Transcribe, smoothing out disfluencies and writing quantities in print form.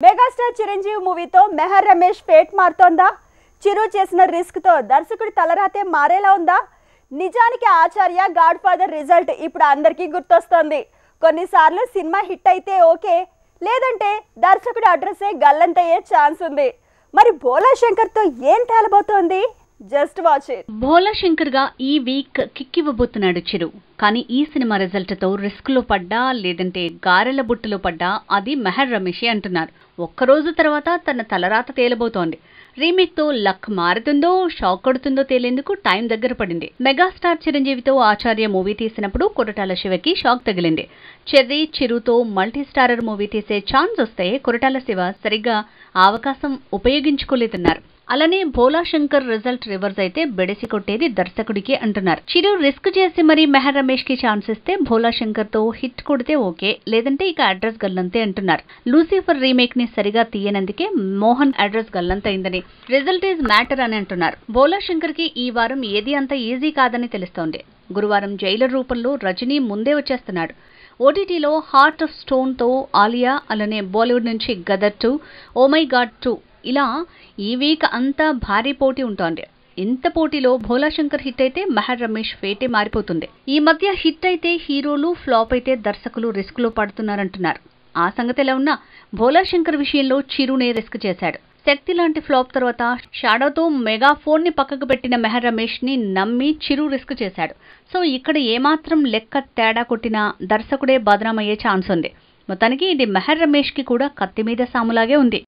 Megastar Chiranjeevi మూవీతో Meher Ramesh fate మారుతోందా? చిరు చేసిన risk తో దర్శకుడి తలరాతే మారేలా ఉందా? నిజానికి ఆచార్య గాడ్ ఫాదర్ రిజల్ట్ ఇప్పుడు అందరికీ గుర్తొస్తోంది. కొన్నిసార్లు సినిమా హిట్ అయితే ఓకే, లేదంటే దర్శకుడి అడ్రస్సే గల్లంతయ్యే ఛాన్స్ ఉంది. మరి భోలా శంకర్ తో ఏం తేలబోతోంది? Just watch it. Bhola Shankar గా ఈ వీక్ కిక్ ఇవ్వబోతున్నాడు చిరు. కానీ ఈ సినిమా రిజల్ట్ తో రిస్క్ లో పడ్డా లేదంటే గారెల బుట్టలో పడ్డా అది మెహర్ రమేషే అంటున్నారు. ఒక్కరోజు తర్వాత తన తలరాత తేలబోతోంది. రీమేక్ తో లక్ మారుతుందో షాక్ కొడుతుందో తేలేందుకు టైం దగ్గర పడింది. మెగాస్టార్ చిరంజీవితో ఆచార్య మూవీ తీసినప్పుడు కొరటాల శివకి షాక్ తగిలింది. చెర్రీ చిరుతో మల్టీ స్టారర్ మూవీ తీసే ఛాన్స్ వస్తే కొరటాల శివ సరిగ్గా ఆ అవకాశం ఉపయోగించుకోలేదన్నారు. అలానే భోలా శంకర్ రిజల్ట్ రివర్స్ అయితే బెడిసి కొట్టేది దర్శకుడికి అంటున్నారు. చిరు రిస్క్ చేసి మరీ మెహర్ రమేష్ కి ఛాన్స్ ఇస్తే భోలా శంకర్ తో హిట్ కొడితే ఓకే, లేదంటే ఇక అడ్రస్ గల్లంతే అంటున్నారు. లూసిఫర్ రీమేక్ ని సరిగా తీయనందుకే మోహన్ అడ్రస్ గల్లంతైందని, రిజల్ట్ ఈజ్ మ్యాటర్ అని అంటున్నారు. భోలా శంకర్ కి ఈ వారం ఏది అంత ఈజీ కాదని తెలుస్తోంది. గురువారం జైలర్ రూపంలో రజనీ ముందే వచ్చేస్తున్నాడు. ఓటీటీలో హార్ట్ ఆఫ్ స్టోన్ తో ఆలియా, అలానే బాలీవుడ్ నుంచి గదర్ 2, ఓ మై గాడ్ 2 ఇలా ఈ వీక్ అంతా భారీ పోటీ ఉంటోంది. ఇంత పోటీలో భోలా శంకర్ హిట్ అయితే మెహర్ రమేష్ ఫేటే మారిపోతుంది. ఈ మధ్య హిట్ అయితే హీరోలు, ఫ్లాప్ అయితే దర్శకులు రిస్క్ లో పడుతున్నారంటున్నారు. ఆ సంగతి ఎలా ఉన్నా భోలా శంకర్ విషయంలో చిరునే రిస్క్ చేశాడు. శక్తి లాంటి ఫ్లాప్ తర్వాత షాడోతో మెగా ఫోన్ ని పక్కకు పెట్టిన మెహర్ రమేష్ ని నమ్మి చిరు రిస్క్ చేశాడు. సో ఇక్కడ ఏమాత్రం లెక్క తేడా కొట్టినా దర్శకుడే బదనామయ్యే ఛాన్స్ ఉంది. మొత్తానికి ఇది మెహర్ రమేష్ కి కూడా కత్తి మీద సాములాగే ఉంది.